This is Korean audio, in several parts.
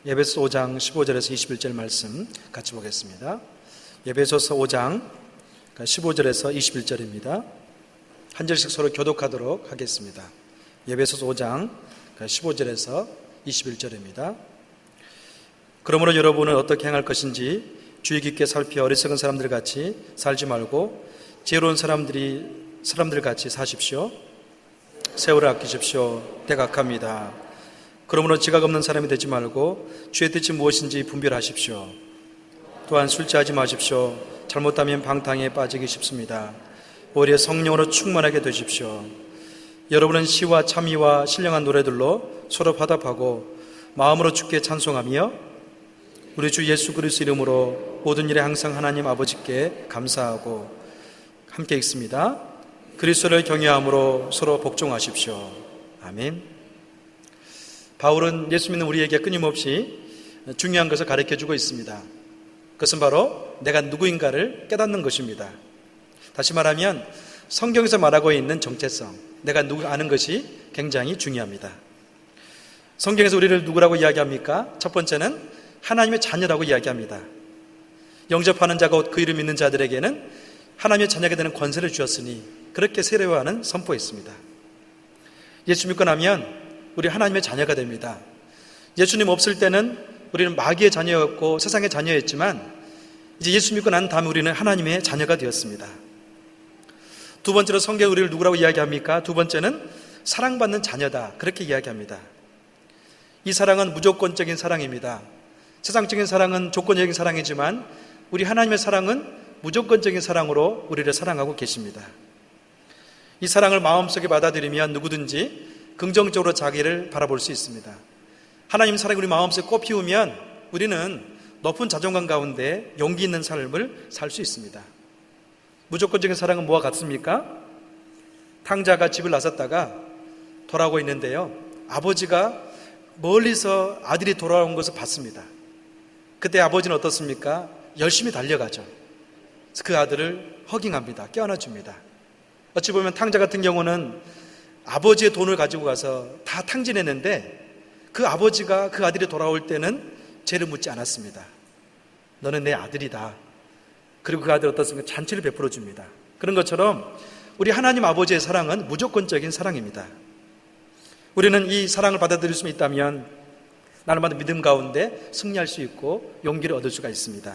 에베소서 5장 15절에서 21절 말씀 같이 보겠습니다. 에베소서 5장 15절에서 21절입니다. 한 절씩 서로 교독하도록 하겠습니다. 에베소서 5장 15절에서 21절입니다. 그러므로 여러분은 어떻게 행할 것인지 주의 깊게 살펴 어리석은 사람들 같이 살지 말고 지혜로운 사람들 같이 사십시오. 세월을 아끼십시오. 때가 악합니다. 그러므로 지각 없는 사람이 되지 말고 주의 뜻이 무엇인지 분별하십시오. 또한 술 취하지 마십시오. 잘못하면 방탕에 빠지기 쉽습니다. 오히려 성령으로 충만하게 되십시오. 여러분은 시와 참의와 신령한 노래들로 서로 화답하고 마음으로 주께 찬송하며 우리 주 예수 그리스도 이름으로 모든 일에 항상 하나님 아버지께 감사하고 함께 읽습니다. 그리스도를 경외함으로 서로 복종하십시오. 아멘. 바울은 예수 믿는 우리에게 끊임없이 중요한 것을 가르쳐주고 있습니다. 그것은 바로 내가 누구인가를 깨닫는 것입니다. 다시 말하면 성경에서 말하고 있는 정체성, 내가 누구 아는 것이 굉장히 중요합니다. 성경에서 우리를 누구라고 이야기합니까? 첫 번째는 하나님의 자녀라고 이야기합니다. 영접하는 자가 곧 그 이름 믿는 자들에게는 하나님의 자녀가 되는 권세를 주었으니 그렇게 세례요한은 선포했습니다. 예수 믿고 나면 우리 하나님의 자녀가 됩니다. 예수님 없을 때는 우리는 마귀의 자녀였고 세상의 자녀였지만 이제 예수 믿고 난 다음에 우리는 하나님의 자녀가 되었습니다. 두 번째로 성경이 우리를 누구라고 이야기합니까? 두 번째는 사랑받는 자녀다, 그렇게 이야기합니다. 이 사랑은 무조건적인 사랑입니다. 세상적인 사랑은 조건적인 사랑이지만 우리 하나님의 사랑은 무조건적인 사랑으로 우리를 사랑하고 계십니다. 이 사랑을 마음속에 받아들이면 누구든지 긍정적으로 자기를 바라볼 수 있습니다. 하나님 사랑이 우리 마음속에 꽃피우면 우리는 높은 자존감 가운데 용기 있는 삶을 살 수 있습니다. 무조건적인 사랑은 뭐와 같습니까? 탕자가 집을 나섰다가 돌아오고 있는데요, 아버지가 멀리서 아들이 돌아온 것을 봤습니다. 그때 아버지는 어떻습니까? 열심히 달려가죠. 그 아들을 허깅합니다. 껴안아줍니다. 어찌 보면 탕자 같은 경우는 아버지의 돈을 가지고 가서 다 탕진했는데 그 아버지가 그 아들이 돌아올 때는 죄를 묻지 않았습니다. 너는 내 아들이다. 그리고 그 아들 어떻습니까? 잔치를 베풀어 줍니다. 그런 것처럼 우리 하나님 아버지의 사랑은 무조건적인 사랑입니다. 우리는 이 사랑을 받아들일 수 있다면 날마다 믿음 가운데 승리할 수 있고 용기를 얻을 수가 있습니다.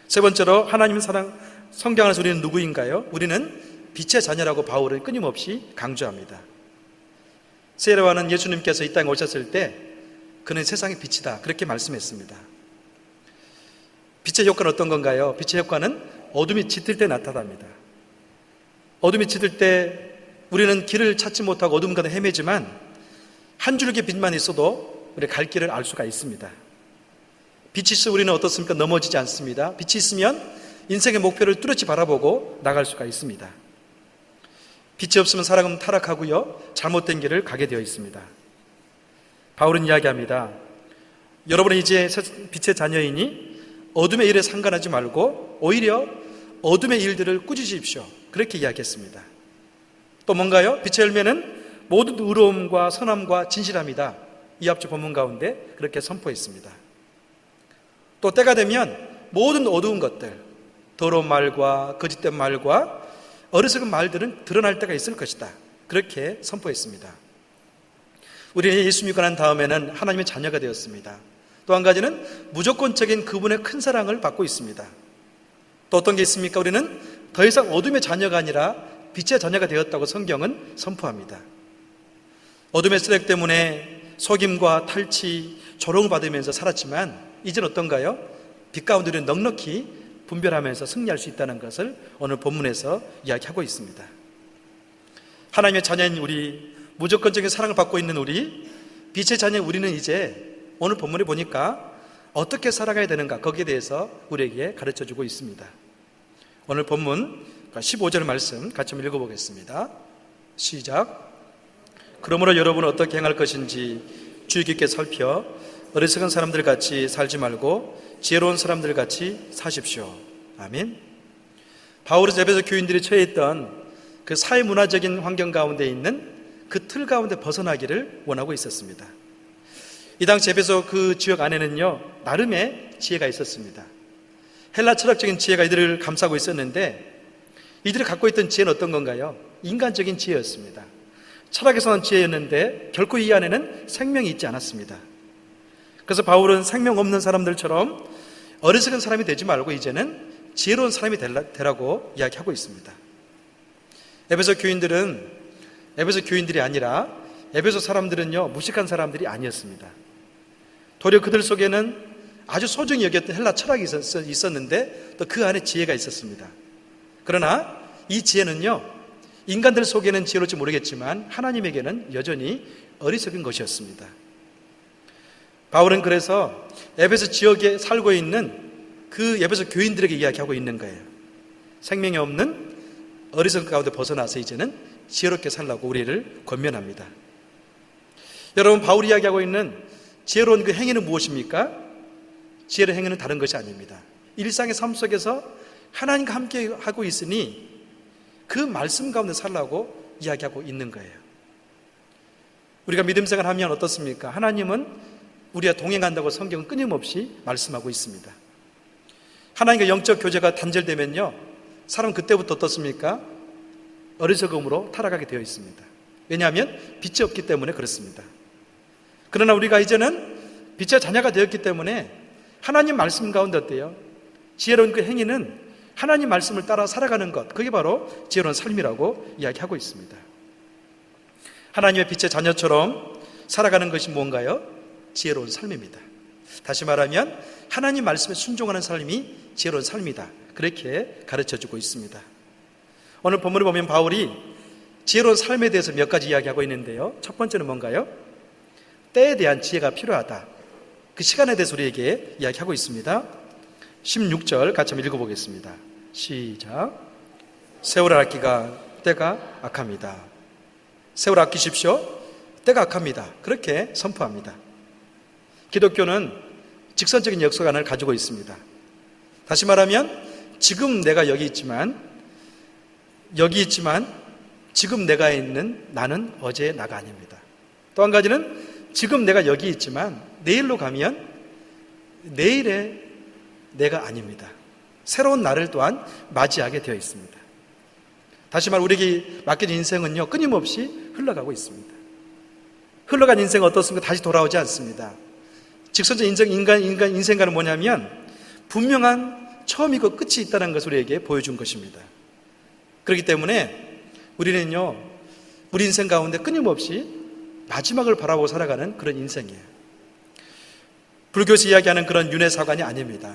세 번째로 하나님의 사랑, 성경 안에서 우리는 누구인가요? 우리는 빛의 자녀라고 바울은 끊임없이 강조합니다. 세례요한은 예수님께서 이 땅에 오셨을 때 그는 세상의 빛이다, 그렇게 말씀했습니다. 빛의 효과는 어떤 건가요? 빛의 효과는 어둠이 짙을 때 나타납니다. 어둠이 짙을 때 우리는 길을 찾지 못하고 어둠 가운데 헤매지만 한 줄기 빛만 있어도 우리 갈 길을 알 수가 있습니다. 빛이 있으면 우리는 어떻습니까? 넘어지지 않습니다. 빛이 있으면 인생의 목표를 뚜렷이 바라보고 나갈 수가 있습니다. 빛이 없으면 사람은 타락하고요, 잘못된 길을 가게 되어 있습니다. 바울은 이야기합니다. 여러분은 이제 빛의 자녀이니 어둠의 일에 상관하지 말고 오히려 어둠의 일들을 꾸짖으십시오, 그렇게 이야기했습니다. 또 뭔가요? 빛의 열매는 모든 의로움과 선함과 진실함이다. 이 앞쪽 본문 가운데 그렇게 선포했습니다. 또 때가 되면 모든 어두운 것들, 더러운 말과 거짓된 말과 어리석은 말들은 드러날 때가 있을 것이다, 그렇게 선포했습니다. 우리는 예수 믿고 난 다음에는 하나님의 자녀가 되었습니다. 또 한 가지는 무조건적인 그분의 큰 사랑을 받고 있습니다. 또 어떤 게 있습니까? 우리는 더 이상 어둠의 자녀가 아니라 빛의 자녀가 되었다고 성경은 선포합니다. 어둠의 쓰레기 때문에 속임과 탈취, 조롱을 받으면서 살았지만 이제는 어떤가요? 빛 가운데 우리는 넉넉히 분별하면서 승리할 수 있다는 것을 오늘 본문에서 이야기하고 있습니다. 하나님의 자녀인 우리, 무조건적인 사랑을 받고 있는 우리, 빛의 자녀인 우리는 이제 오늘 본문에 보니까 어떻게 살아가야 되는가, 거기에 대해서 우리에게 가르쳐주고 있습니다. 오늘 본문 15절 말씀 같이 한번 읽어보겠습니다. 시작. 그러므로 여러분은 어떻게 행할 것인지 주의 깊게 살펴 어리석은 사람들 같이 살지 말고 지혜로운 사람들 같이 사십시오. 아멘. 바울은 에베소 교인들이 처해 있던 그 사회문화적인 환경 가운데 있는 그 틀 가운데 벗어나기를 원하고 있었습니다. 이 당시 에베소 그 지역 안에는요, 나름의 지혜가 있었습니다. 헬라 철학적인 지혜가 이들을 감싸고 있었는데, 이들이 갖고 있던 지혜는 어떤 건가요? 인간적인 지혜였습니다. 철학에서 난 지혜였는데 결코 이 안에는 생명이 있지 않았습니다. 그래서 바울은 생명 없는 사람들처럼 어리석은 사람이 되지 말고 이제는 지혜로운 사람이 되라고 이야기하고 있습니다. 에베소 교인들이 아니라 에베소 사람들은요, 무식한 사람들이 아니었습니다. 도리어 그들 속에는 아주 소중히 여겼던 헬라 철학이 있었는데 또 그 안에 지혜가 있었습니다. 그러나 이 지혜는요, 인간들 속에는 지혜로울지 모르겠지만 하나님에게는 여전히 어리석은 것이었습니다. 바울은 그래서 에베소 지역에 살고 있는 그 에베소 교인들에게 이야기하고 있는 거예요. 생명이 없는 어리석은 가운데 벗어나서 이제는 지혜롭게 살라고 우리를 권면합니다. 여러분, 바울이 이야기하고 있는 지혜로운 그 행위는 무엇입니까? 지혜로운 행위는 다른 것이 아닙니다. 일상의 삶 속에서 하나님과 함께 하고 있으니 그 말씀 가운데 살라고 이야기하고 있는 거예요. 우리가 믿음 생활하면 어떻습니까? 하나님은 우리와 동행한다고 성경은 끊임없이 말씀하고 있습니다. 하나님과 영적 교제가 단절되면요, 사람은 그때부터 어떻습니까? 어리석음으로 타락하게 되어 있습니다. 왜냐하면 빛이 없기 때문에 그렇습니다. 그러나 우리가 이제는 빛의 자녀가 되었기 때문에 하나님 말씀 가운데 어때요? 지혜로운 그 행위는 하나님 말씀을 따라 살아가는 것, 그게 바로 지혜로운 삶이라고 이야기하고 있습니다. 하나님의 빛의 자녀처럼 살아가는 것이 뭔가요? 지혜로운 삶입니다. 다시 말하면 하나님 말씀에 순종하는 삶이 지혜로운 삶이다, 그렇게 가르쳐주고 있습니다. 오늘 본문을 보면 바울이 지혜로운 삶에 대해서 몇 가지 이야기하고 있는데요, 첫 번째는 뭔가요? 때에 대한 지혜가 필요하다. 그 시간에 대해서 우리에게 이야기하고 있습니다. 16절 같이 한번 읽어보겠습니다. 시작. 세월을 아끼가 때가 악합니다. 세월 아끼십시오. 때가 악합니다. 그렇게 선포합니다. 기독교는 직선적인 역사관을 가지고 있습니다. 다시 말하면 지금 내가 여기 있지만 지금 내가 있는 나는 어제의 나가 아닙니다. 또 한 가지는 지금 내가 여기 있지만 내일로 가면 내일의 내가 아닙니다. 새로운 나를 또한 맞이하게 되어 있습니다. 다시 말해 우리에게 맡겨진 인생은요, 끊임없이 흘러가고 있습니다. 흘러간 인생은 어떻습니까? 다시 돌아오지 않습니다. 직선적 인생관은 뭐냐면 분명한 처음이고 끝이 있다는 것을 우리에게 보여준 것입니다. 그렇기 때문에 우리는요, 우리 인생 가운데 끊임없이 마지막을 바라보고 살아가는 그런 인생이에요. 불교에서 이야기하는 그런 윤회사관이 아닙니다.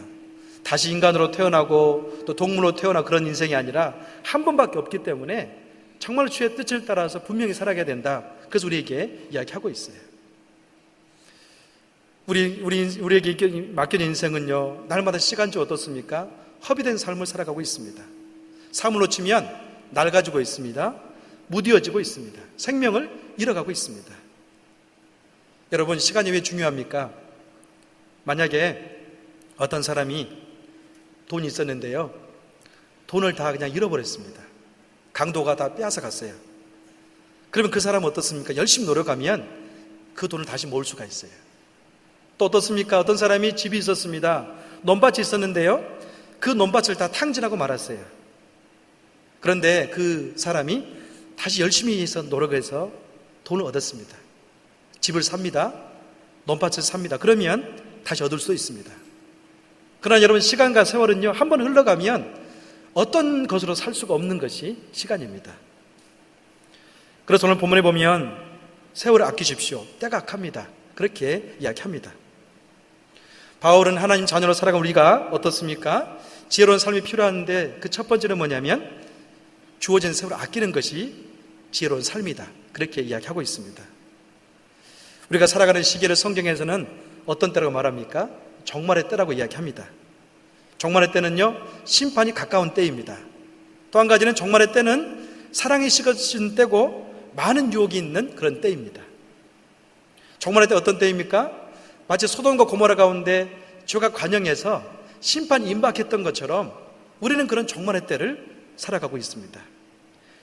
다시 인간으로 태어나고 또 동물로 태어나 그런 인생이 아니라 한 번밖에 없기 때문에 정말 주의 뜻을 따라서 분명히 살아가야 된다. 그래서 우리에게 이야기하고 있어요. 우리에게 맡겨진 인생은요, 날마다 시간적으로 어떻습니까? 허비된 삶을 살아가고 있습니다. 삶으로 치면 낡아지고 있습니다. 무뎌지고 있습니다. 생명을 잃어가고 있습니다. 여러분, 시간이 왜 중요합니까? 만약에 어떤 사람이 돈이 있었는데요, 돈을 다 그냥 잃어버렸습니다. 강도가 다 빼앗아 갔어요. 그러면 그 사람은 어떻습니까? 열심히 노력하면 그 돈을 다시 모을 수가 있어요. 또 어떻습니까? 어떤 사람이 집이 있었습니다. 논밭이 있었는데요, 그 논밭을 다 탕진하고 말았어요. 그런데 그 사람이 다시 열심히 해서 노력해서 돈을 얻었습니다. 집을 삽니다. 논밭을 삽니다. 그러면 다시 얻을 수 있습니다. 그러나 여러분, 시간과 세월은요, 한번 흘러가면 어떤 것으로 살 수가 없는 것이 시간입니다. 그래서 오늘 본문에 보면 세월을 아끼십시오. 때가 악합니다. 그렇게 이야기합니다. 바울은 하나님 자녀로 살아간 우리가 어떻습니까? 지혜로운 삶이 필요한데 그 첫 번째는 뭐냐면 주어진 세월을 아끼는 것이 지혜로운 삶이다. 그렇게 이야기하고 있습니다. 우리가 살아가는 시기를 성경에서는 어떤 때라고 말합니까? 종말의 때라고 이야기합니다. 종말의 때는요, 심판이 가까운 때입니다. 또 한 가지는 종말의 때는 사랑이 식어진 때고 많은 유혹이 있는 그런 때입니다. 종말의 때 어떤 때입니까? 마치 소돔과 고모라 가운데 죄가 관영해서 심판이 임박했던 것처럼 우리는 그런 종말의 때를 살아가고 있습니다.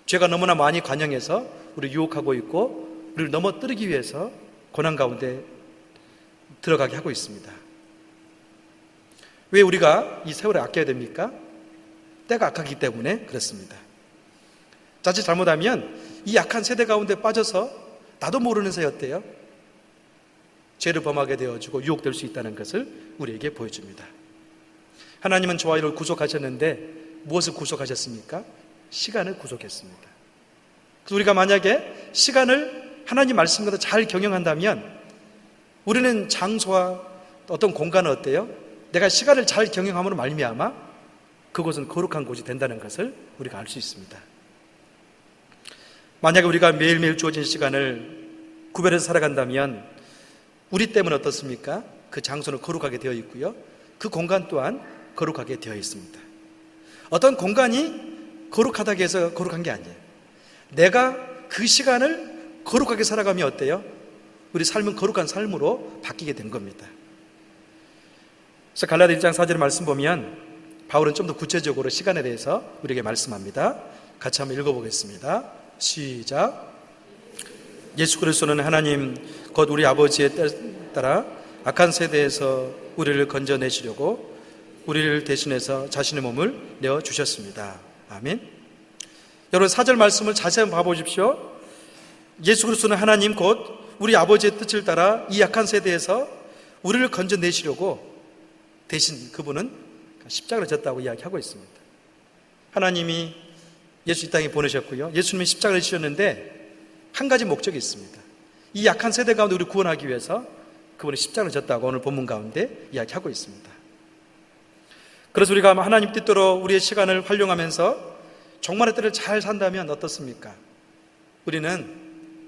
죄가 너무나 많이 관영해서 우리를 유혹하고 있고 우리를 넘어뜨리기 위해서 고난 가운데 들어가게 하고 있습니다. 왜 우리가 이 세월을 아껴야 됩니까? 때가 악하기 때문에 그렇습니다. 자칫 잘못하면 이 약한 세대 가운데 빠져서 나도 모르는 사이 어때요? 죄를 범하게 되어지고 유혹될 수 있다는 것을 우리에게 보여줍니다. 하나님은 저와 이를 구속하셨는데 무엇을 구속하셨습니까? 시간을 구속했습니다. 그래서 우리가 만약에 시간을 하나님 말씀과 잘 경영한다면 우리는 장소와 어떤 공간은 어때요? 내가 시간을 잘 경영함으로 말미암아 그곳은 거룩한 곳이 된다는 것을 우리가 알 수 있습니다. 만약에 우리가 매일매일 주어진 시간을 구별해서 살아간다면 우리 때문에 어떻습니까? 그 장소는 거룩하게 되어 있고요, 그 공간 또한 거룩하게 되어 있습니다. 어떤 공간이 거룩하다고 해서 거룩한 게 아니에요. 내가 그 시간을 거룩하게 살아가면 어때요? 우리 삶은 거룩한 삶으로 바뀌게 된 겁니다. 그래서 갈라디아 1장 4절 말씀 보면 바울은 좀 더 구체적으로 시간에 대해서 우리에게 말씀합니다. 같이 한번 읽어보겠습니다. 시작. 예수 그리스도는 하나님 곧 우리 아버지의 뜻 따라 악한 세대에서 우리를 건져내시려고 우리를 대신해서 자신의 몸을 내어주셨습니다. 아멘. 여러분 4절 말씀을 자세히 한번 봐보십시오. 예수 그리스도는 하나님 곧 우리 아버지의 뜻을 따라 이 약한 세대에서 우리를 건져내시려고 대신 그분은 십자가를 졌다고 이야기하고 있습니다. 하나님이 예수 이 땅에 보내셨고요, 예수님이 십자가를 지셨는데 한 가지 목적이 있습니다. 이 약한 세대 가운데 우리를 구원하기 위해서 그분이 십자가를 졌다고 오늘 본문 가운데 이야기하고 있습니다. 그래서 우리가 하나님 뜻대로 우리의 시간을 활용하면서 종말의 때를 잘 산다면 어떻습니까? 우리는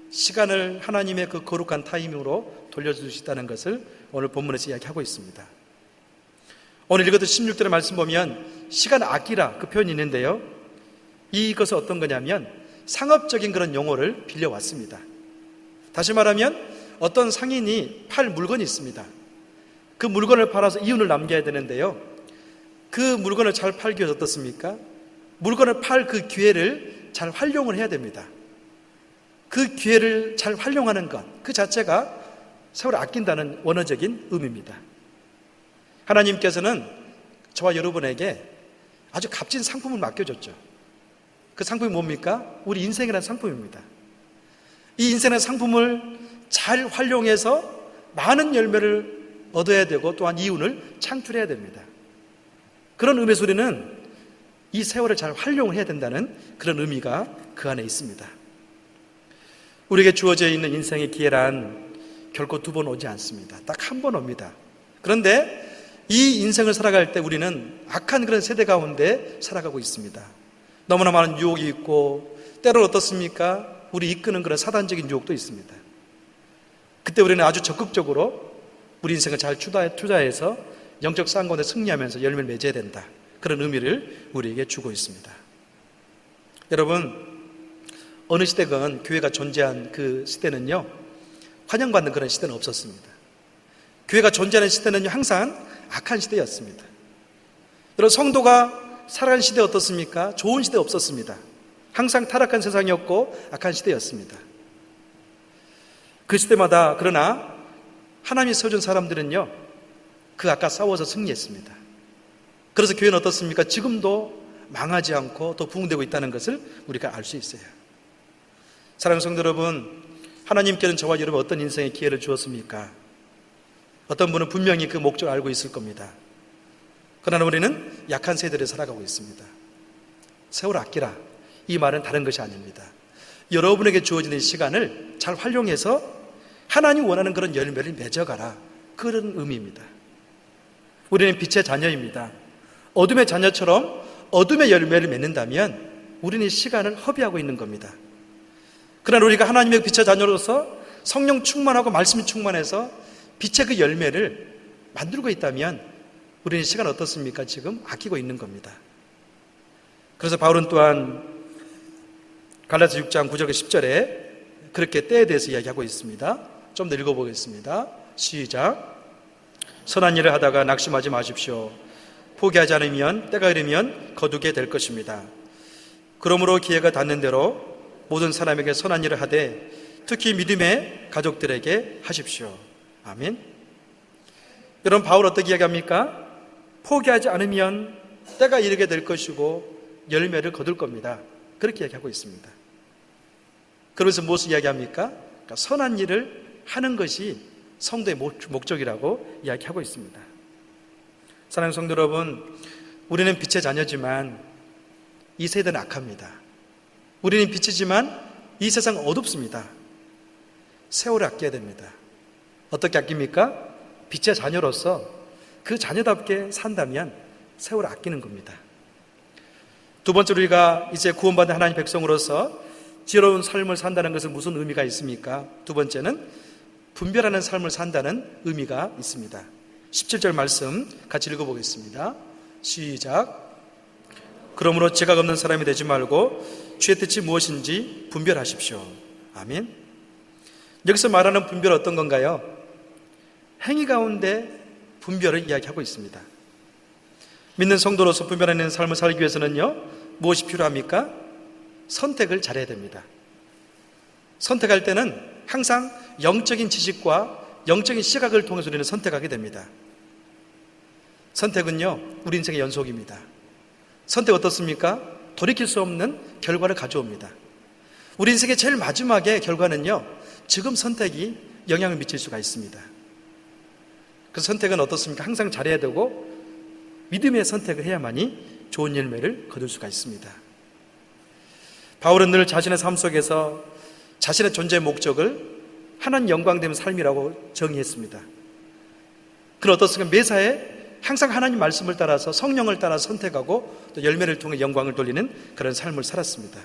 시간을 하나님의 그 거룩한 타이밍으로 돌려줄 수 있다는 것을 오늘 본문에서 이야기하고 있습니다. 오늘 읽었던 16절의 말씀 보면 시간 아끼라 그 표현이 있는데요, 이것은 어떤 거냐면 상업적인 그런 용어를 빌려왔습니다. 다시 말하면 어떤 상인이 팔 물건이 있습니다. 그 물건을 팔아서 이윤을 남겨야 되는데요, 그 물건을 잘 팔기 위해서 어떻습니까? 물건을 팔 그 기회를 잘 활용을 해야 됩니다. 그 기회를 잘 활용하는 것, 그 자체가 세월을 아낀다는 원어적인 의미입니다. 하나님께서는 저와 여러분에게 아주 값진 상품을 맡겨줬죠. 그 상품이 뭡니까? 우리 인생이라는 상품입니다. 이 인생의 상품을 잘 활용해서 많은 열매를 얻어야 되고 또한 이윤을 창출해야 됩니다. 그런 의미에서 우리는 이 세월을 잘 활용을 해야 된다는 그런 의미가 그 안에 있습니다. 우리에게 주어져 있는 인생의 기회란 결코 두 번 오지 않습니다. 딱 한 번 옵니다. 그런데 이 인생을 살아갈 때 우리는 악한 그런 세대 가운데 살아가고 있습니다. 너무나 많은 유혹이 있고 때로는 어떻습니까? 우리 이끄는 그런 사단적인 유혹도 있습니다. 그때 우리는 아주 적극적으로 우리 인생을 잘 투자해서 영적 싸움 가운데 승리하면서 열매를 맺어야 된다, 그런 의미를 우리에게 주고 있습니다. 여러분, 어느 시대건 교회가 존재한 그 시대는요, 환영받는 그런 시대는 없었습니다. 교회가 존재하는 시대는요, 항상 악한 시대였습니다. 여러분, 성도가 살아간 시대 어떻습니까? 좋은 시대 없었습니다. 항상 타락한 세상이었고 악한 시대였습니다. 그 시대마다 그러나 하나님이 세워준 사람들은요, 그 아까 싸워서 승리했습니다. 그래서 교회는 어떻습니까? 지금도 망하지 않고 더 부흥되고 있다는 것을 우리가 알 수 있어요. 사랑하는 성도 여러분, 하나님께는 저와 여러분 어떤 인생의 기회를 주었습니까? 어떤 분은 분명히 그 목적을 알고 있을 겁니다. 그러나 우리는 약한 세대를 살아가고 있습니다. 세월 아끼라, 이 말은 다른 것이 아닙니다. 여러분에게 주어지는 시간을 잘 활용해서 하나님 원하는 그런 열매를 맺어가라, 그런 의미입니다. 우리는 빛의 자녀입니다. 어둠의 자녀처럼 어둠의 열매를 맺는다면 우리는 시간을 허비하고 있는 겁니다. 그러나 우리가 하나님의 빛의 자녀로서 성령 충만하고 말씀이 충만해서 빛의 그 열매를 만들고 있다면 우리는 시간 어떻습니까? 지금 아끼고 있는 겁니다. 그래서 바울은 또한 갈라디아 6장 9절 10절에 그렇게 때에 대해서 이야기하고 있습니다. 좀 더 읽어보겠습니다. 시작. 선한 일을 하다가 낙심하지 마십시오. 포기하지 않으면 때가 이르면 거두게 될 것입니다. 그러므로 기회가 닿는 대로 모든 사람에게 선한 일을 하되 특히 믿음의 가족들에게 하십시오. 아멘. 여러분, 바울 어떻게 이야기합니까? 포기하지 않으면 때가 이르게 될 것이고 열매를 거둘 겁니다. 그렇게 이야기하고 있습니다. 그러면서 무엇을 이야기합니까? 그러니까 선한 일을 하는 것이 성도의 목적이라고 이야기하고 있습니다. 사랑하는 성도 여러분, 우리는 빛의 자녀지만 이 세대는 악합니다. 우리는 빛이지만 이 세상은 어둡습니다. 세월을 아껴야 됩니다. 어떻게 아낍니까? 빛의 자녀로서 그 자녀답게 산다면 세월을 아끼는 겁니다. 두 번째로, 우리가 이제 구원받은 하나님 백성으로서 지혜로운 삶을 산다는 것은 무슨 의미가 있습니까? 두 번째는 분별하는 삶을 산다는 의미가 있습니다. 17절 말씀 같이 읽어보겠습니다. 시작. 그러므로 죄가 없는 사람이 되지 말고 주의 뜻이 무엇인지 분별하십시오. 아멘. 여기서 말하는 분별 어떤 건가요? 행위 가운데 분별을 이야기하고 있습니다. 믿는 성도로서 분별하는 삶을 살기 위해서는요, 무엇이 필요합니까? 선택을 잘해야 됩니다. 선택할 때는 항상 영적인 지식과 영적인 시각을 통해서 우리는 선택하게 됩니다. 선택은요, 우리 인생의 연속입니다. 선택 어떻습니까? 돌이킬 수 없는 결과를 가져옵니다. 우리 인생의 제일 마지막의 결과는요, 지금 선택이 영향을 미칠 수가 있습니다. 그 선택은 어떻습니까? 항상 잘해야 되고 믿음의 선택을 해야만이 좋은 열매를 거둘 수가 있습니다. 바울은 늘 자신의 삶 속에서 자신의 존재의 목적을 하나님 영광되는 삶이라고 정의했습니다. 그는 어떻습니까? 매사에 항상 하나님 말씀을 따라서 성령을 따라 선택하고 또 열매를 통해 영광을 돌리는 그런 삶을 살았습니다.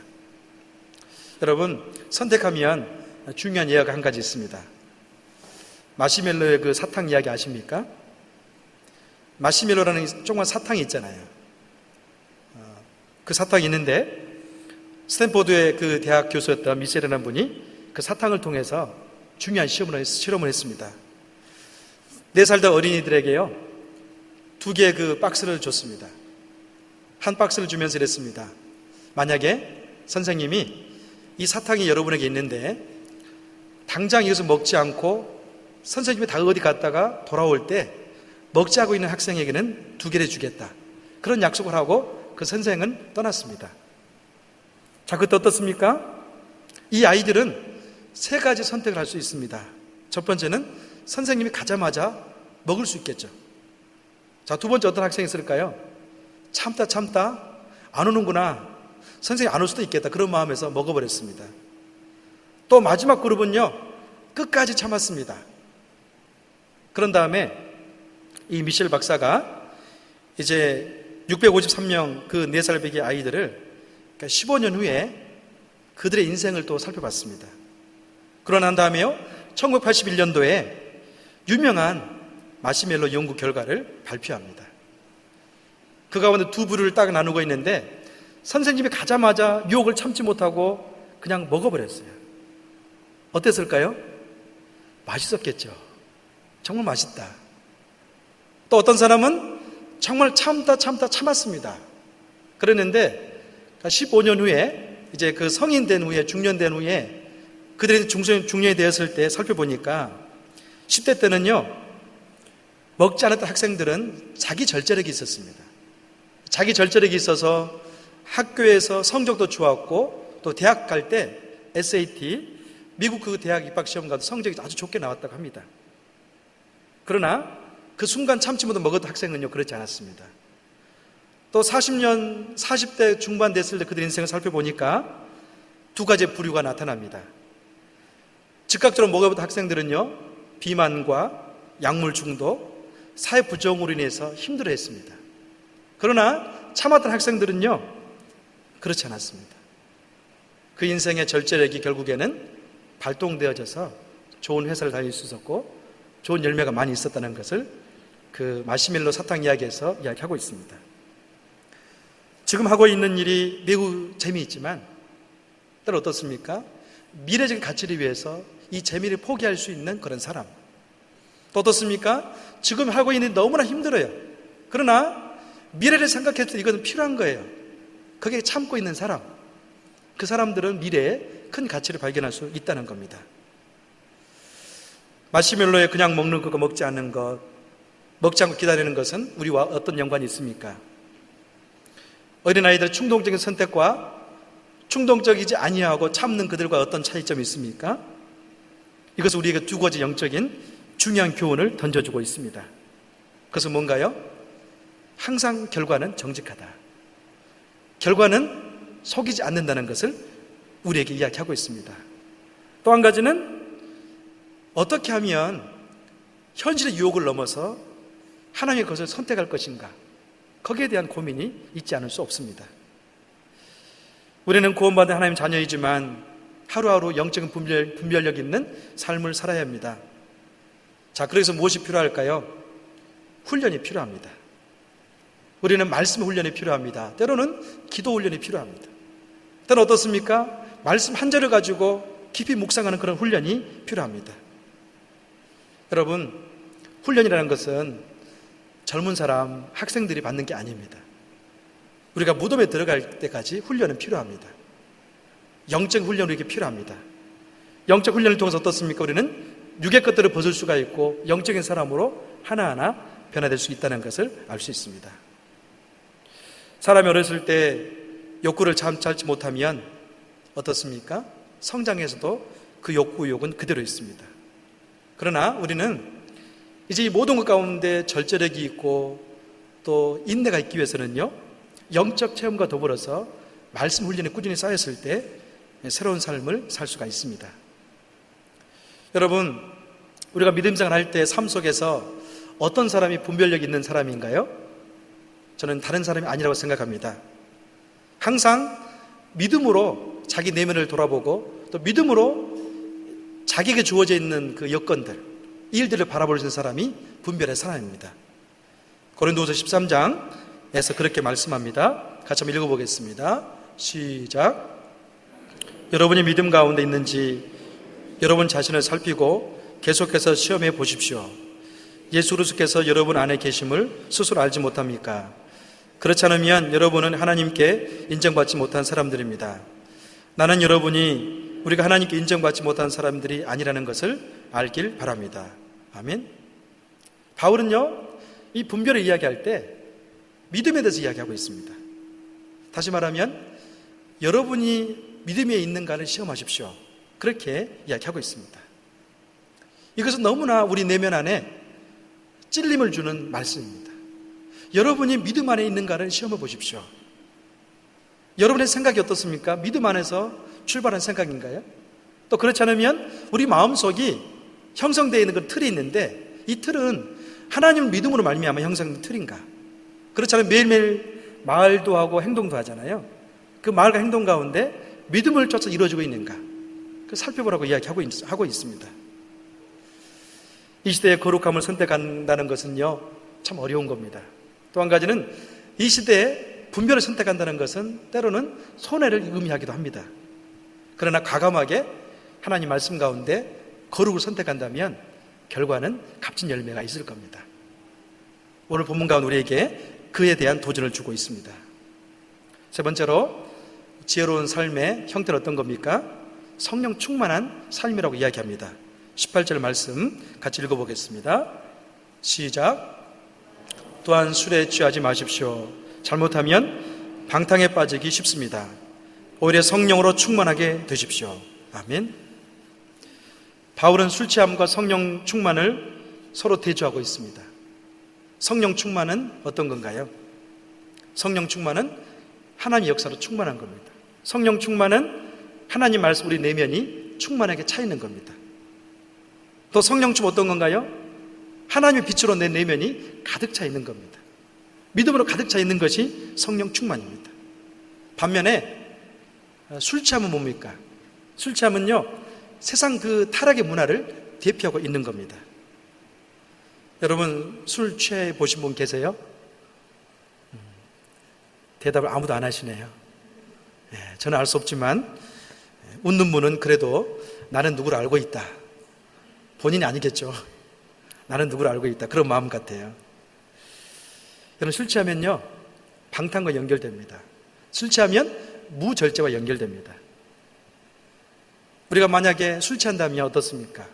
여러분, 선택하면 중요한 예화가 한 가지 있습니다. 마시멜로의 그 사탕 이야기 아십니까? 마시멜로라는 조그만 사탕이 있잖아요. 그 사탕이 있는데 스탠포드의 그 대학 교수였던 미셸이라는 분이 그 사탕을 통해서 중요한 실험을 했습니다. 4살 된 어린이들에게요, 2개의 그 박스를 줬습니다. 한 박스를 주면서 이랬습니다. 만약에 선생님이 이 사탕이 여러분에게 있는데 당장 이것을 먹지 않고 선생님이 다 어디 갔다가 돌아올 때 먹지 않고 있는 학생에게는 2개를 주겠다, 그런 약속을 하고 그 선생은 떠났습니다. 자, 그때 어떻습니까? 이 아이들은 3가지 선택을 할 수 있습니다. 첫 번째는 선생님이 가자마자 먹을 수 있겠죠. 자, 두 번째 어떤 학생이 있을까요? 참다 안 오는구나, 선생님 안 올 수도 있겠다, 그런 마음에서 먹어버렸습니다. 또 마지막 그룹은요, 끝까지 참았습니다. 그런 다음에 이 미셸 박사가 이제 653명 그 4살 배기 아이들을 15년 후에 그들의 인생을 또 살펴봤습니다. 그러고 난 다음에요, 1981년도에 유명한 마시멜로 연구 결과를 발표합니다. 그 가운데 2부를 딱 나누고 있는데 선생님이 가자마자 유혹을 참지 못하고 그냥 먹어버렸어요. 어땠을까요? 맛있었겠죠. 정말 맛있다. 또 어떤 사람은 정말 참았습니다. 그랬는데 15년 후에 이제 그 성인 된 후에, 중년 된 후에 그들이 중년이 되었을 때 살펴보니까 10대 때는요, 먹지 않았던 학생들은 자기 절제력이 있었습니다. 자기 절제력이 있어서 학교에서 성적도 좋았고 또 대학 갈 때 SAT, 미국 그 대학 입학시험 가도 성적이 아주 좋게 나왔다고 합니다. 그러나 그 순간 참지 못해 먹었던 학생은요, 그렇지 않았습니다. 또 40대 중반 됐을 때 그들 인생을 살펴보니까 2가지의 부류가 나타납니다. 즉각적으로 먹어봤던 학생들은요, 비만과 약물 중독, 사회 부정으로 인해서 힘들어했습니다. 그러나 참았던 학생들은요, 그렇지 않았습니다. 그 인생의 절제력이 결국에는 발동되어져서 좋은 회사를 다닐 수 있었고 좋은 열매가 많이 있었다는 것을 그 마시멜로 사탕 이야기에서 이야기하고 있습니다. 지금 하고 있는 일이 매우 재미있지만 때로 어떻습니까? 미래적인 가치를 위해서 이 재미를 포기할 수 있는 그런 사람. 또 어떻습니까? 지금 하고 있는 일이 너무나 힘들어요. 그러나 미래를 생각했을 때 이것은 필요한 거예요. 거기에 참고 있는 사람. 그 사람들은 미래에 큰 가치를 발견할 수 있다는 겁니다. 마시멜로에 그냥 먹는 것과 먹지 않는 것, 먹지 않고 기다리는 것은 우리와 어떤 연관이 있습니까? 어린아이들의 충동적인 선택과 충동적이지 아니하고 참는 그들과 어떤 차이점이 있습니까? 이것은 우리에게 두 가지 영적인 중요한 교훈을 던져주고 있습니다. 그것은 뭔가요? 항상 결과는 정직하다. 결과는 속이지 않는다는 것을 우리에게 이야기하고 있습니다. 또 한 가지는 어떻게 하면 현실의 유혹을 넘어서 하나님의 것을 선택할 것인가, 거기에 대한 고민이 있지 않을 수 없습니다. 우리는 구원받은 하나님 자녀이지만 하루하루 영적인 분별력 있는 삶을 살아야 합니다. 자, 그래서 무엇이 필요할까요? 훈련이 필요합니다. 우리는 말씀 훈련이 필요합니다. 때로는 기도 훈련이 필요합니다. 때로는 어떻습니까? 말씀 한 절을 가지고 깊이 묵상하는 그런 훈련이 필요합니다. 여러분, 훈련이라는 것은 젊은 사람, 학생들이 받는 게 아닙니다. 우리가 무덤에 들어갈 때까지 훈련은 필요합니다. 영적 훈련이 이렇게 필요합니다. 영적 훈련을 통해서 어떻습니까? 우리는 육의 것들을 벗을 수가 있고 영적인 사람으로 하나하나 변화될 수 있다는 것을 알 수 있습니다. 사람이 어렸을 때 욕구를 참지 못하면 어떻습니까? 성장에서도 그 욕구욕은 그대로 있습니다. 그러나 우리는 이제 이 모든 것 가운데 절제력이 있고 또 인내가 있기 위해서는요, 영적 체험과 더불어서 말씀 훈련이 꾸준히 쌓였을 때 새로운 삶을 살 수가 있습니다. 여러분, 우리가 믿음생활 할 때 삶 속에서 어떤 사람이 분별력 있는 사람인가요? 저는 다른 사람이 아니라고 생각합니다. 항상 믿음으로 자기 내면을 돌아보고 또 믿음으로 자기에게 주어져 있는 그 여건들, 일들을 바라볼 수 있는 사람이 분별의 사람입니다. 고린도후서 13장에서 그렇게 말씀합니다. 같이 한번 읽어보겠습니다. 시작. 여러분이 믿음 가운데 있는지 여러분 자신을 살피고 계속해서 시험해 보십시오. 예수 그리스도께서 여러분 안에 계심을 스스로 알지 못합니까? 그렇지 않으면 여러분은 하나님께 인정받지 못한 사람들입니다. 나는 여러분이 우리가 하나님께 인정받지 못한 사람들이 아니라는 것을 알길 바랍니다. 아멘. 바울은요, 이 분별을 이야기할 때 믿음에 대해서 이야기하고 있습니다. 다시 말하면 여러분이 믿음에 있는가를 시험하십시오. 그렇게 이야기하고 있습니다. 이것은 너무나 우리 내면 안에 찔림을 주는 말씀입니다. 여러분이 믿음 안에 있는가를 시험해 보십시오. 여러분의 생각이 어떻습니까? 믿음 안에서 출발한 생각인가요? 또 그렇지 않으면 우리 마음속이 형성되어 있는 그 틀이 있는데 이 틀은 하나님 믿음으로 말미암아 형성된 틀인가? 그렇지 않으면 매일매일 말도 하고 행동도 하잖아요. 그 말과 행동 가운데 믿음을 쫓아 이루어지고 있는가? 그 살펴보라고 이야기하고 있습니다. 이 시대의 거룩함을 선택한다는 것은요, 참 어려운 겁니다. 또 한 가지는 이 시대에 분별을 선택한다는 것은 때로는 손해를 의미하기도 합니다. 그러나 과감하게 하나님 말씀 가운데 거룩을 선택한다면 결과는 값진 열매가 있을 겁니다. 오늘 본문 가운데 우리에게 그에 대한 도전을 주고 있습니다. 세 번째로 지혜로운 삶의 형태는 어떤 겁니까? 성령 충만한 삶이라고 이야기합니다. 18절 말씀 같이 읽어보겠습니다. 시작. 또한 술에 취하지 마십시오. 잘못하면 방탕에 빠지기 쉽습니다. 오히려 성령으로 충만하게 되십시오. 아멘. 바울은 술 취함과 성령 충만을 서로 대조하고 있습니다. 성령 충만은 어떤 건가요? 성령 충만은 하나님의 역사로 충만한 겁니다. 성령 충만은 하나님 말씀 우리 내면이 충만하게 차 있는 겁니다. 또 성령 충만 어떤 건가요? 하나님의 빛으로 내 내면이 가득 차 있는 겁니다. 믿음으로 가득 차 있는 것이 성령 충만입니다. 반면에 술 취함은 뭡니까? 술 취함은요, 세상 그 타락의 문화를 대표하고 있는 겁니다. 여러분, 술 취해 보신 분 계세요? 대답을 아무도 안 하시네요. 저는 알 수 없지만 웃는 분은 그래도 나는 누구를 알고 있다. 본인이 아니겠죠. 나는 누구를 알고 있다. 그런 마음 같아요. 여러분, 술 취하면요, 방탕과 연결됩니다. 술 취하면 무절제와 연결됩니다. 우리가 만약에 술 취한다면 어떻습니까?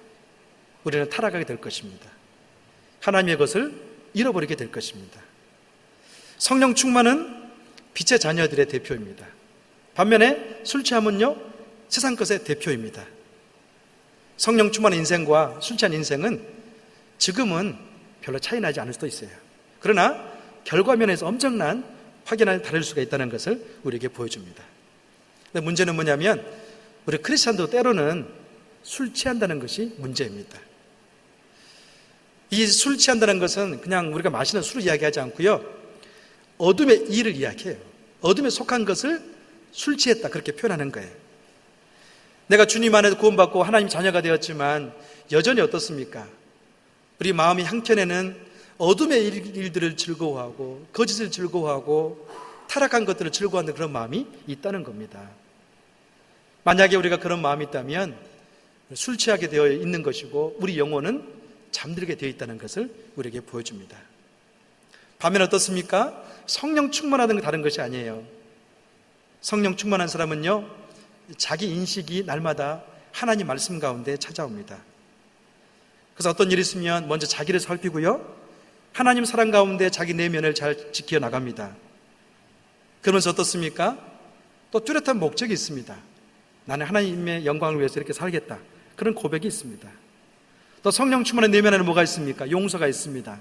우리는 타락하게 될 것입니다. 하나님의 것을 잃어버리게 될 것입니다. 성령 충만은 빛의 자녀들의 대표입니다. 반면에 술 취함은요, 세상 것의 대표입니다. 성령 충만한 인생과 술 취한 인생은 지금은 별로 차이 나지 않을 수도 있어요. 그러나 결과면에서 엄청난 확연하게 다를 수가 있다는 것을 우리에게 보여줍니다. 근데 문제는 뭐냐면 우리 크리스찬도 때로는 술 취한다는 것이 문제입니다. 이 술 취한다는 것은 그냥 우리가 마시는 술을 이야기하지 않고요, 어둠의 일을 이야기해요. 어둠에 속한 것을 술 취했다, 그렇게 표현하는 거예요. 내가 주님 안에서 구원받고 하나님 자녀가 되었지만 여전히 어떻습니까? 우리 마음의 한켠에는 어둠의 일들을 즐거워하고 거짓을 즐거워하고 타락한 것들을 즐거워하는 그런 마음이 있다는 겁니다. 만약에 우리가 그런 마음이 있다면 술 취하게 되어 있는 것이고 우리 영혼은 잠들게 되어 있다는 것을 우리에게 보여줍니다. 반면 어떻습니까? 성령 충만하는 건 다른 것이 아니에요. 성령 충만한 사람은요, 자기 인식이 날마다 하나님 말씀 가운데 찾아옵니다. 그래서 어떤 일이 있으면 먼저 자기를 살피고요, 하나님 사랑 가운데 자기 내면을 잘 지켜나갑니다. 그러면서 어떻습니까? 또 뚜렷한 목적이 있습니다. 나는 하나님의 영광을 위해서 이렇게 살겠다, 그런 고백이 있습니다. 또 성령 충만한 내면에는 뭐가 있습니까? 용서가 있습니다.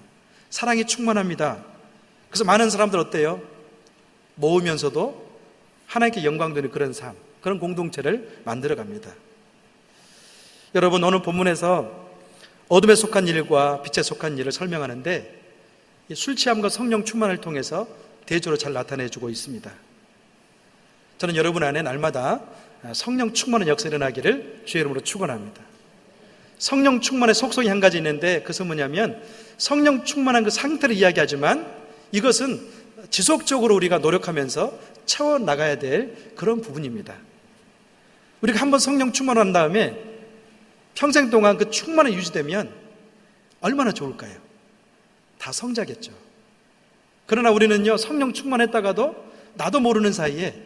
사랑이 충만합니다. 그래서 많은 사람들 어때요? 모으면서도 하나님께 영광되는 그런 삶, 그런 공동체를 만들어갑니다. 여러분, 오늘 본문에서 어둠에 속한 일과 빛에 속한 일을 설명하는데 술 취함과 성령 충만을 통해서 대조로 잘 나타내주고 있습니다. 저는 여러분 안에 날마다 성령 충만한 역사가 일어나기를 주의 이름으로 축원합니다. 성령 충만의 속성이 한 가지 있는데 그것은 뭐냐면 성령 충만한 그 상태를 이야기하지만 이것은 지속적으로 우리가 노력하면서 채워나가야 될 그런 부분입니다. 우리가 한번 성령 충만한 다음에 평생 동안 그 충만이 유지되면 얼마나 좋을까요? 다 성자겠죠. 그러나 우리는요, 성령 충만했다가도 나도 모르는 사이에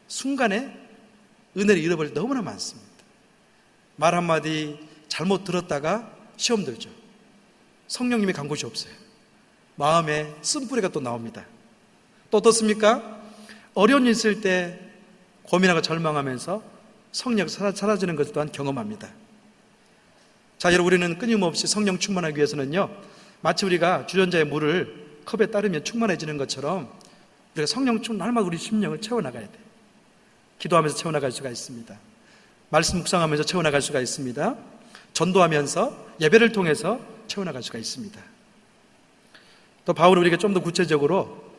순간에 은혜를 잃어버릴 때 너무나 많습니다. 말 한마디 잘못 들었다가 시험 들죠. 성령님이 간 곳이 없어요. 마음에 쓴뿌리가 또 나옵니다. 또 어떻습니까? 어려운 일 있을 때 고민하고 절망하면서 성령이 사라지는 것 또한 경험합니다. 자, 여러분, 우리는 끊임없이 성령 충만하기 위해서는요, 마치 우리가 주전자의 물을 컵에 따르면 충만해지는 것처럼 우리가 성령 충만, 날마다 우리 심령을 채워나가야 돼요. 기도하면서 채워나갈 수가 있습니다. 말씀 묵상하면서 채워나갈 수가 있습니다. 전도하면서 예배를 통해서 채워나갈 수가 있습니다. 또 바울은 우리가 좀 더 구체적으로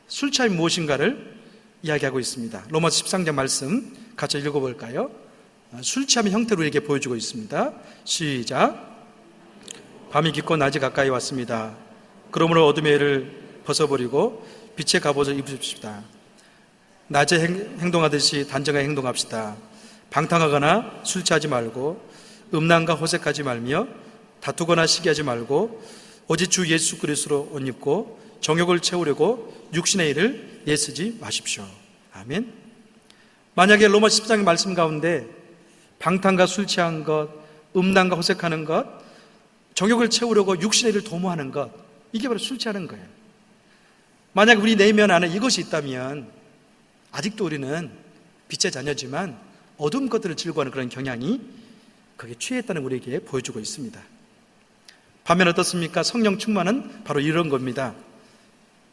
술 취함이 무엇인가를 이야기하고 있습니다. 로마서 13장 말씀 같이 읽어볼까요? 술 취함의 형태로 이렇게 보여주고 있습니다. 시작. 밤이 깊고 낮이 가까이 왔습니다. 그러므로 어둠의 일을 벗어버리고 빛의 갑옷을 입으십시다. 낮에 행동하듯이 단정하게 행동합시다. 방탕하거나 술 취하지 말고 음란과 호색하지 말며 다투거나 시기하지 말고 오직 주 예수 그리스도로 옷 입고 정욕을 채우려고 육신의 일을 애쓰지 마십시오. 아멘. 만약에 로마 10장의 말씀 가운데 방탕과 술 취한 것, 음란과 호색하는 것, 정욕을 채우려고 육신의 일을 도모하는 것, 이게 바로 술 취하는 거예요. 만약 우리 내면 안에 이것이 있다면 아직도 우리는 빛의 자녀지만 어두운 것들을 즐거워하는 그런 경향이 거기에 취했다는 우리에게 보여주고 있습니다. 반면 어떻습니까? 성령 충만은 바로 이런 겁니다.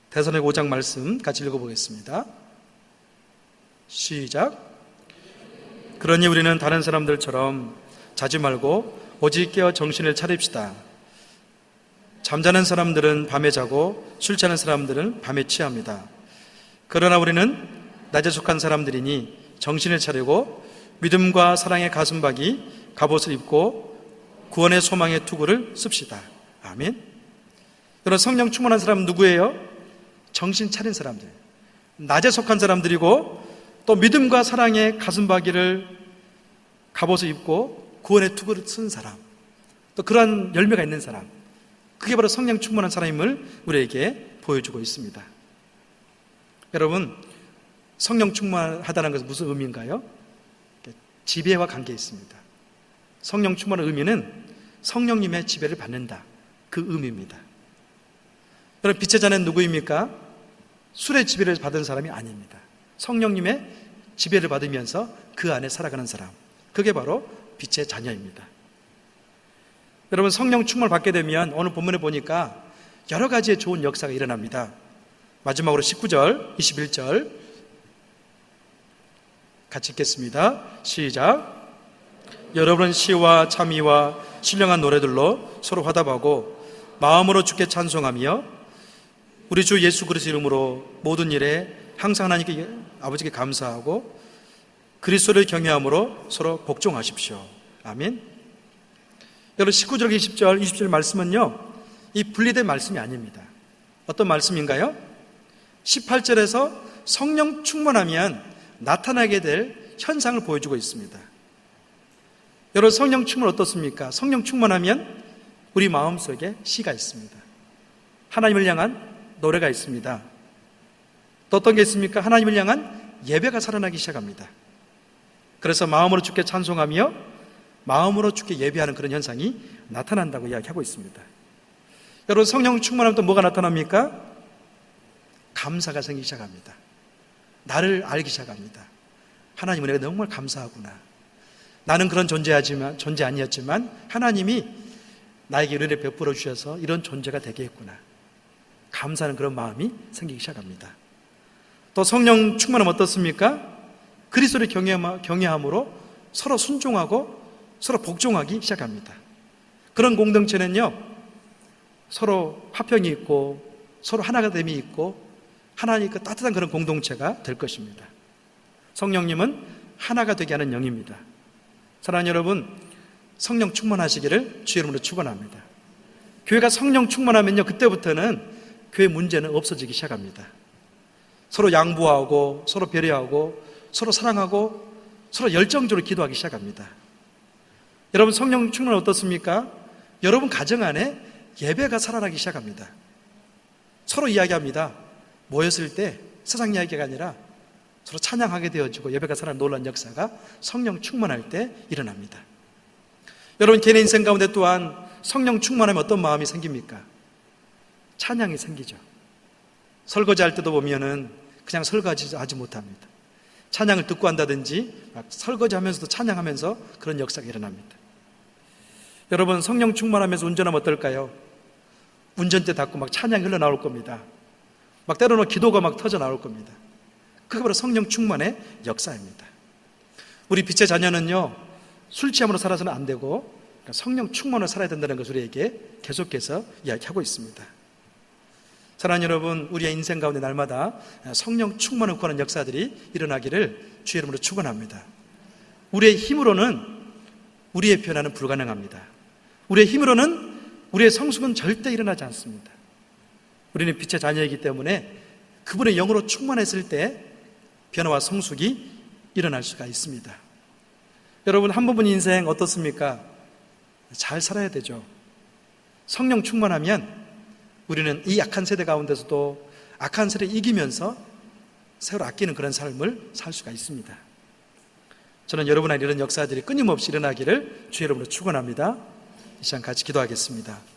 데살로니가 5장 말씀 같이 읽어보겠습니다. 시작. 그러니 우리는 다른 사람들처럼 자지 말고 오직 깨어 정신을 차립시다. 잠자는 사람들은 밤에 자고 술 취하는 사람들은 밤에 취합니다. 그러나 우리는 낮에 속한 사람들이니 정신을 차리고 믿음과 사랑의 가슴박이 갑옷을 입고 구원의 소망의 투구를 씁시다. 아멘. 여러분, 성령 충만한 사람은 누구예요? 정신 차린 사람들, 낮에 속한 사람들이고 또 믿음과 사랑의 가슴박이를 갑옷을 입고 구원의 투구를 쓴 사람, 또 그러한 열매가 있는 사람, 그게 바로 성령 충만한 사람임을 우리에게 보여주고 있습니다. 여러분, 성령 충만하다는 것은 무슨 의미인가요? 지배와 관계 있습니다. 성령 충만한 의미는 성령님의 지배를 받는다, 그 의미입니다. 여러분, 빛의 자녀는 누구입니까? 술의 지배를 받은 사람이 아닙니다. 성령님의 지배를 받으면서 그 안에 살아가는 사람, 그게 바로 빛의 자녀입니다. 여러분, 성령 충만을 받게 되면 오늘 본문에 보니까 여러 가지의 좋은 역사가 일어납니다. 마지막으로 19절, 21절 같이 읽겠습니다. 시작. 여러분은 시와 참의와 신령한 노래들로 서로 화답하고 마음으로 주께 찬송하며 우리 주 예수 그리스도 이름으로 모든 일에 항상 하나님께 아버지께 감사하고 그리스도를 경외함으로 서로 복종하십시오. 아멘. 여러분, 19절, 20절, 20절 말씀은요, 이 분리된 말씀이 아닙니다. 어떤 말씀인가요? 18절에서 성령 충만하면 나타나게 될 현상을 보여주고 있습니다. 여러분, 성령 충만 어떻습니까? 성령 충만하면 우리 마음속에 시가 있습니다. 하나님을 향한 노래가 있습니다. 또 어떤 게 있습니까? 하나님을 향한 예배가 살아나기 시작합니다. 그래서 마음으로 주께 찬송하며 마음으로 주께 예배하는 그런 현상이 나타난다고 이야기하고 있습니다. 여러분, 성령 충만하면 또 뭐가 나타납니까? 감사가 생기기 시작합니다. 나를 알기 시작합니다. 하나님은 내가 정말 감사하구나. 나는 그런 존재 아니었지만 하나님이 나에게 은혜를 베풀어 주셔서 이런 존재가 되게 했구나. 감사하는 그런 마음이 생기기 시작합니다. 또 성령 충만하면 어떻습니까? 그리스도를 경외함으로 서로 순종하고 서로 복종하기 시작합니다. 그런 공동체는요, 서로 화평이 있고 서로 하나가 됨이 있고 하나님 그 따뜻한 그런 공동체가 될 것입니다. 성령님은 하나가 되게 하는 영입니다. 사랑하는 여러분, 성령 충만하시기를 주의 이름으로 축원합니다. 교회가 성령 충만하면요, 그때부터는 교회 문제는 없어지기 시작합니다. 서로 양보하고 서로 배려하고 서로 사랑하고 서로 열정적으로 기도하기 시작합니다. 여러분, 성령 충만은 어떻습니까? 여러분 가정 안에 예배가 살아나기 시작합니다. 서로 이야기합니다. 모였을 때 세상 이야기가 아니라 서로 찬양하게 되어지고 예배가 살아나는 놀라운 역사가 성령 충만할 때 일어납니다. 여러분, 개인의 인생 가운데 또한 성령 충만하면 어떤 마음이 생깁니까? 찬양이 생기죠. 설거지할 때도 보면은 그냥 설거지하지 못합니다. 찬양을 듣고 한다든지 막 설거지하면서도 찬양하면서 그런 역사가 일어납니다. 여러분, 성령 충만하면서 운전하면 어떨까요? 운전대 닫고 막 찬양이 흘러나올 겁니다. 막 때로는 기도가 막 터져 나올 겁니다. 그게 바로 성령 충만의 역사입니다. 우리 빛의 자녀는요, 술 취함으로 살아서는 안 되고 성령 충만으로 살아야 된다는 것을 우리에게 계속해서 이야기하고 있습니다. 사랑하는 여러분, 우리의 인생 가운데 날마다 성령 충만을 구하는 역사들이 일어나기를 주의 이름으로 축원합니다. 우리의 힘으로는 우리의 변화는 불가능합니다. 우리의 힘으로는 우리의 성숙은 절대 일어나지 않습니다. 우리는 빛의 자녀이기 때문에 그분의 영으로 충만했을 때 변화와 성숙이 일어날 수가 있습니다. 여러분, 한 부분 인생 어떻습니까? 잘 살아야 되죠. 성령 충만하면 우리는 이 악한 세대 가운데서도 악한 세대를 이기면서 서로 아끼는 그런 삶을 살 수가 있습니다. 저는 여러분 안에 이런 역사들이 끊임없이 일어나기를 주의 이름으로 축원합니다. 이 시간 같이 기도하겠습니다.